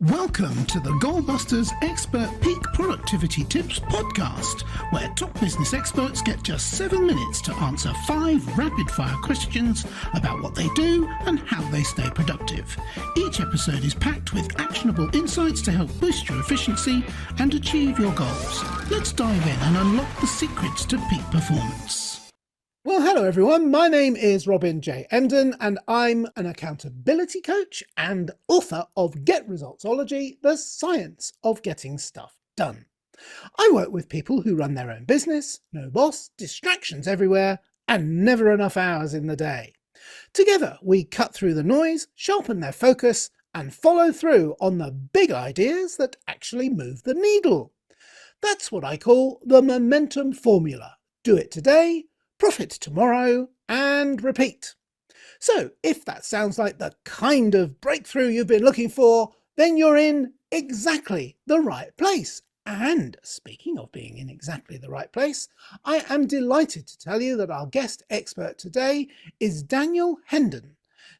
Welcome to the Goalbusters Expert Peak Productivity Tips podcast, where top business experts get just 7 minutes to answer 5 rapid-fire questions about what they do and how they stay productive. Each episode is packed with actionable insights to help boost your efficiency and achieve your goals. Let's dive in and unlock the secrets to peak performance. Well, hello everyone. My name is Robin J. Hendon, and I'm an accountability coach and author of Get Resultsology, the science of getting stuff done. I work with people who run their own business, no boss, distractions everywhere, and never enough hours in the day. Together, we cut through the noise, sharpen their focus, and follow through on the big ideas that actually move the needle. That's what I call the momentum formula. Do it today, profit tomorrow, and repeat. So if that sounds like the kind of breakthrough you've been looking for, then you're in exactly the right place. And speaking of being in exactly the right place, I am delighted to tell you that our guest expert today is Danielle Hendon.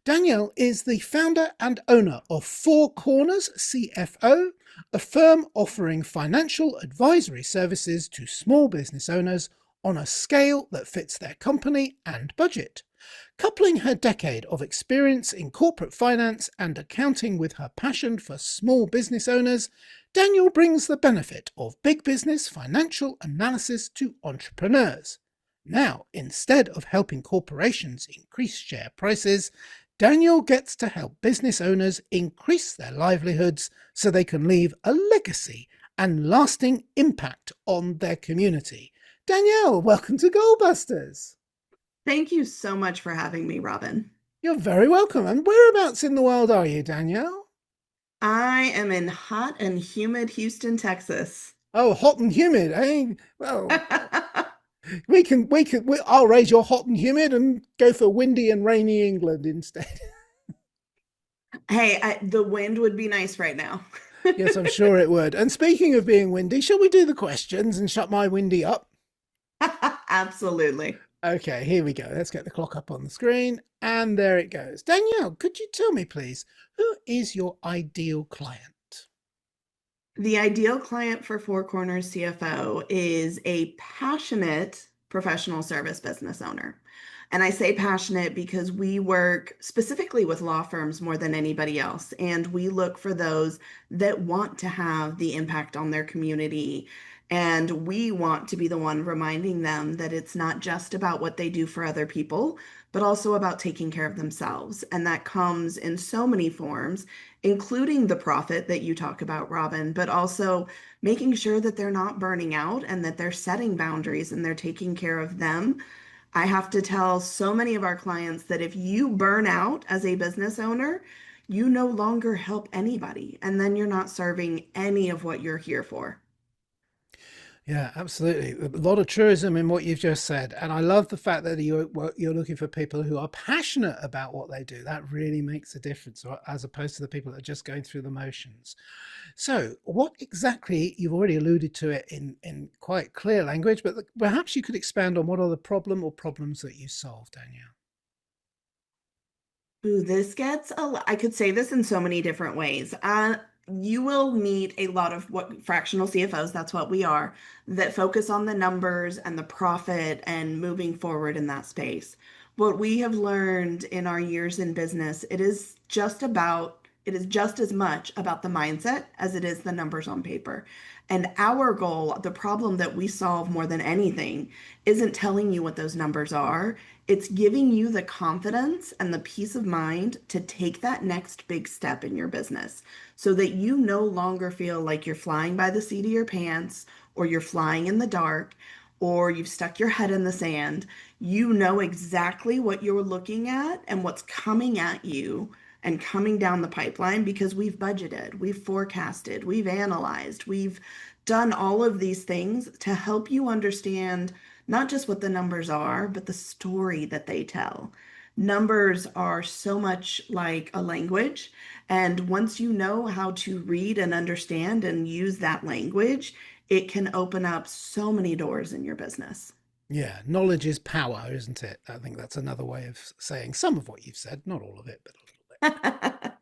Danielle is the founder and owner of Four Corners CFO, a firm offering financial advisory services to small business owners on a scale that fits their company and budget. Coupling her decade of experience in corporate finance and accounting with her passion for small business owners, Danielle brings the benefit of big business financial analysis to entrepreneurs. Now, instead of helping corporations increase share prices, Danielle gets to help business owners increase their livelihoods so they can leave a legacy and lasting impact on their community. Danielle, welcome to Goalbusters. Thank you so much for having me, Robin. You're very welcome. And whereabouts in the world are you, Danielle? I am in hot and humid Houston, Texas. Oh, hot and humid, eh? Well, I'll raise your hot and humid and go for windy and rainy England instead. Hey, the wind would be nice right now. Yes, I'm sure it would. And speaking of being windy, shall we do the questions and shut my windy up? Absolutely. Okay, here we go. Let's get the clock up on the screen. And there it goes. Danielle, could you tell me, please, who is your ideal client? The ideal client for Four Corners CFO is a passionate professional service business owner. And I say passionate because we work specifically with law firms more than anybody else. And we look for those that want to have the impact on their community. And we want to be the one reminding them that it's not just about what they do for other people, but also about taking care of themselves. And that comes in so many forms, including the profit that you talk about, Robin, but also making sure that they're not burning out and that they're setting boundaries and they're taking care of them. I have to tell so many of our clients that if you burn out as a business owner, you no longer help anybody, and then you're not serving any of what you're here for. Yeah, absolutely. A lot of truism in what you've just said. And I love the fact that you're looking for people who are passionate about what they do. That really makes a difference, as opposed to the people that are just going through the motions. So what exactly, you've already alluded to it in quite clear language, but perhaps you could expand on what are the problem or problems that you solve, Danielle? Ooh, this gets I could say this in so many different ways. You will meet a lot of what fractional CFOs, that's what we are, that focus on the numbers and the profit and moving forward in that space. What we have learned in our years in business, it is just as much about the mindset as it is the numbers on paper. And our goal, the problem that we solve more than anything, isn't telling you what those numbers are. It's giving you the confidence and the peace of mind to take that next big step in your business so that you no longer feel like you're flying by the seat of your pants or you're flying in the dark or you've stuck your head in the sand. You know exactly what you're looking at and what's coming at you and coming down the pipeline because we've budgeted, we've forecasted, we've analyzed, we've done all of these things to help you understand not just what the numbers are, but the story that they tell. Numbers are so much like a language. And once you know how to read and understand and use that language, it can open up so many doors in your business. Yeah, knowledge is power, isn't it? I think that's another way of saying some of what you've said, not all of it, but a little bit. All right.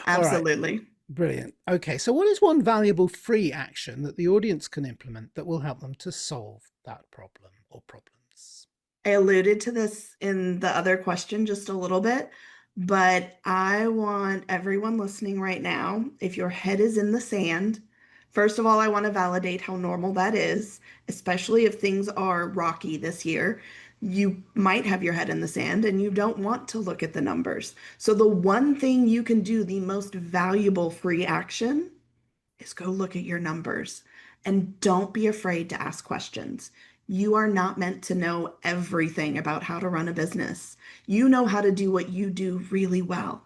Absolutely. Brilliant. Okay, so what is one valuable free action that the audience can implement that will help them to solve that problem or problems? I alluded to this in the other question just a little bit, but I want everyone listening right now, if your head is in the sand, first of all, I want to validate how normal that is, especially if things are rocky this year. You might have your head in the sand and you don't want to look at the numbers. So, the one thing you can do, the most valuable free action, is go look at your numbers and don't be afraid to ask questions. You are not meant to know everything about how to run a business. You know how to do what you do really well.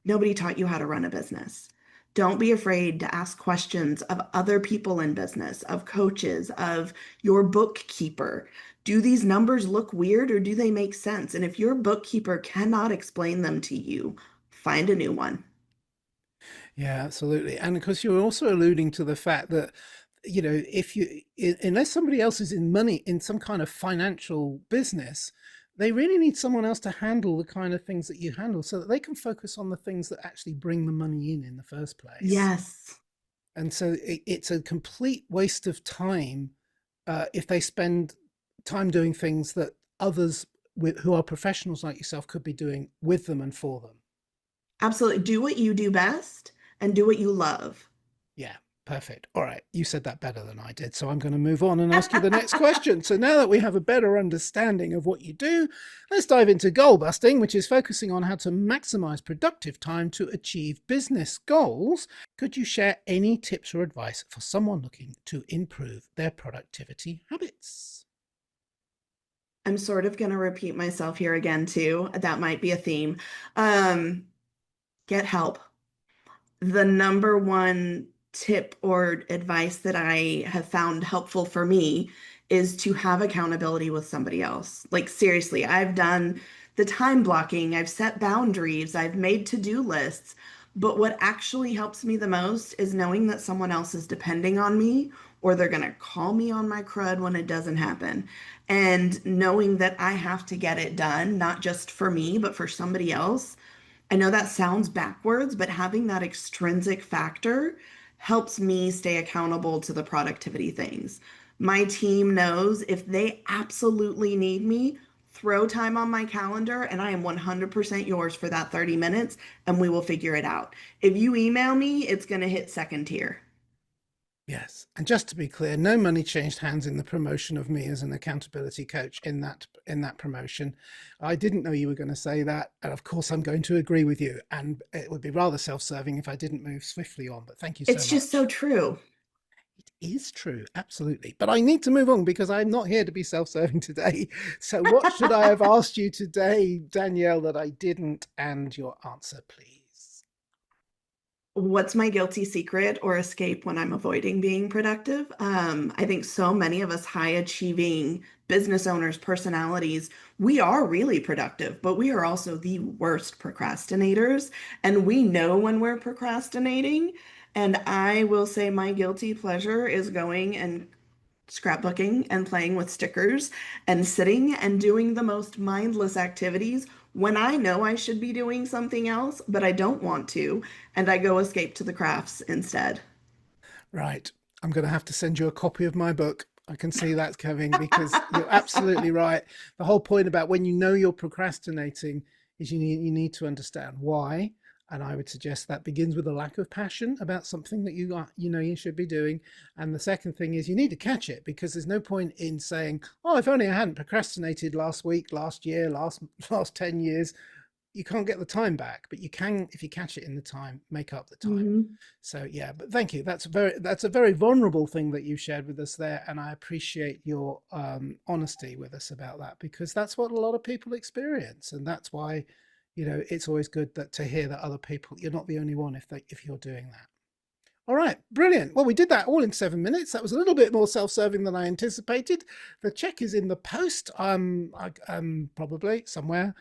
Nobody taught you how to run a business. Don't be afraid to ask questions of other people in business, of coaches, of your bookkeeper. Do these numbers look weird or do they make sense? And if your bookkeeper cannot explain them to you, find a new one. Yeah, absolutely. And of course, you're also alluding to the fact that, if unless somebody else is in money in some kind of financial business, they really need someone else to handle the kind of things that you handle so that they can focus on the things that actually bring the money in the first place. Yes. And so it's a complete waste of time if they spend time doing things that others who are professionals like yourself could be doing with them and for them. Absolutely. Do what you do best and do what you love. Yeah, perfect. All right, you said that better than I did, so I'm going to move on and ask you the next question. So now that we have a better understanding of what you do, let's dive into goal busting, which is focusing on how to maximize productive time to achieve business goals. Could you share any tips or advice for someone looking to improve their productivity habits? I'm sort of going to repeat myself here again, too. That might be a theme. Um, get help. The number one tip or advice that I have found helpful for me is to have accountability with somebody else. Like, seriously, I've done the time blocking, I've set boundaries, I've made to-do lists. But what actually helps me the most is knowing that someone else is depending on me or they're going to call me on my crud when it doesn't happen. And knowing that I have to get it done, not just for me, but for somebody else. I know that sounds backwards, but having that extrinsic factor helps me stay accountable to the productivity things. My team knows if they absolutely need me, throw time on my calendar and I am 100% yours for that 30 minutes and we will figure it out. If you email me, it's going to hit second tier. Yes, and just to be clear, no money changed hands in the promotion of me as an accountability coach in that promotion. I didn't know you were going to say that, and of course I'm going to agree with you. And it would be rather self-serving if I didn't move swiftly on. But thank you so It's just so much. true. It is true, absolutely. But I need to move on because I'm not here to be self-serving today. So what should I have asked you today, Danielle, that I didn't? And your answer, please. What's my guilty secret or escape when I'm avoiding being productive? I think so many of us high achieving business owners, personalities, we are really productive, but we are also the worst procrastinators. And we know when we're procrastinating. And I will say my guilty pleasure is going and scrapbooking and playing with stickers and sitting and doing the most mindless activities when I know I should be doing something else, but I don't want to, and I go escape to the crafts instead. Right. I'm going to have to send you a copy of my book. I can see that's coming because you're absolutely right. The whole point about when you know you're procrastinating is you need to understand why. And I would suggest that begins with a lack of passion about something that you should be doing. And the second thing is you need to catch it because there's no point in saying, "Oh, if only I hadn't procrastinated last week, last year, last 10 years." You can't get the time back, but you can, if you catch it in the time, make up the time. Mhm. So yeah, but thank you. That's a very vulnerable thing that you shared with us there, and I appreciate your honesty with us about that because that's what a lot of people experience, and that's why it's always good to hear that other people, you're not the only one if you're doing that. All right, brilliant. Well, we did that all in 7 minutes. That was a little bit more self-serving than I anticipated. The check is in the post, probably somewhere.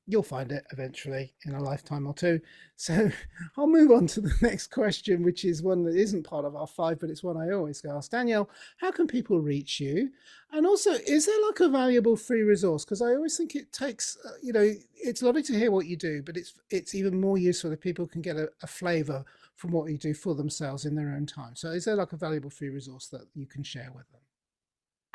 You'll find it eventually in a lifetime or two. So I'll move on to the next question, which is one that isn't part of our five, but it's one I always ask. Danielle, how can people reach you? And also, is there like a valuable free resource? Because I always think it takes, it's lovely to hear what you do, but it's even more useful if people can get a flavor from what you do for themselves in their own time. So is there like a valuable free resource that you can share with them?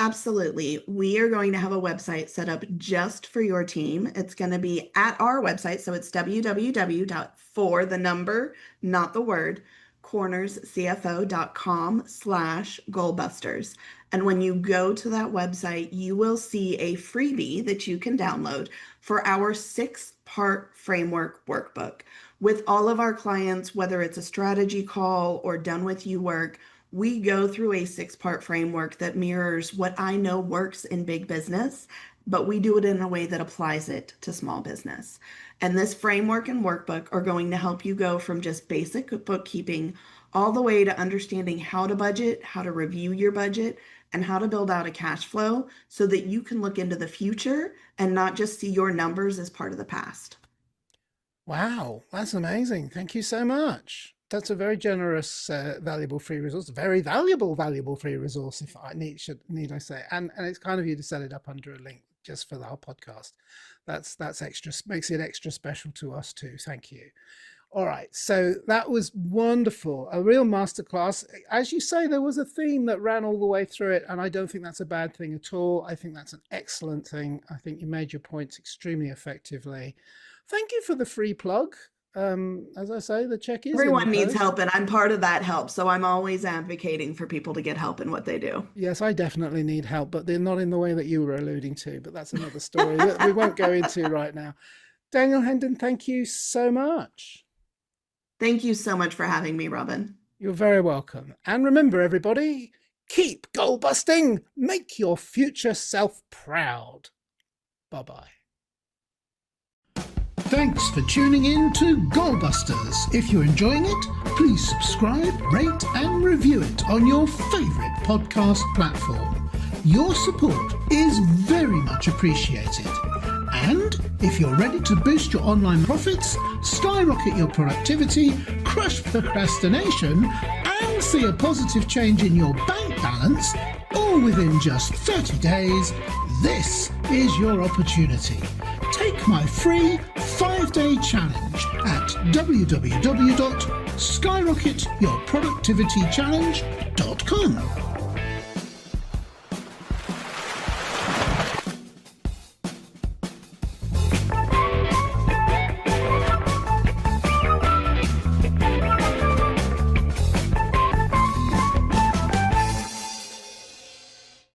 Absolutely. We are going to have a website set up just for your team. It's going to be at our website. So it's www.for the number, not the word, cornerscfo.com/goalbusters. And when you go to that website, you will see a freebie that you can download for our 6-part framework workbook. With all of our clients, whether it's a strategy call or done with you work, we go through a 6-part framework that mirrors what I know works in big business, but we do it in a way that applies it to small business. And this framework and workbook are going to help you go from just basic bookkeeping all the way to understanding how to budget, how to review your budget, and how to build out a cash flow so that you can look into the future and not just see your numbers as part of the past. Wow, that's amazing. Thank you so much. That's a very generous, valuable free resource. Very valuable free resource, if I need I say. And it's kind of you to set it up under a link just for our podcast. That's extra, makes it extra special to us too. Thank you. All right, so that was wonderful, a real masterclass. As you say, there was a theme that ran all the way through it, and I don't think that's a bad thing at all. I think that's an excellent thing. I think you made your points extremely effectively. Thank you for the free plug. As I say, the check is everyone needs help, and I'm part of that help, so I'm always advocating for people to get help in what they do. Yes, I definitely need help, but they're not in the way that you were alluding to, but that's another story that we won't go into right now. Danielle, Hendon, thank you so much. Thank you so much for having me, Robin. You're very welcome. And remember, everybody, keep goal busting. Make your future self proud. Bye-bye. Thanks for tuning in to Goalbusters. If you're enjoying it, please subscribe, rate and review it on your favourite podcast platform. Your support is very much appreciated. And if you're ready to boost your online profits, skyrocket your productivity, crush procrastination, and see a positive change in your bank balance, all within just 30 days, this is your opportunity. Take my free 5-day challenge at www.skyrocketyourproductivitychallenge.com.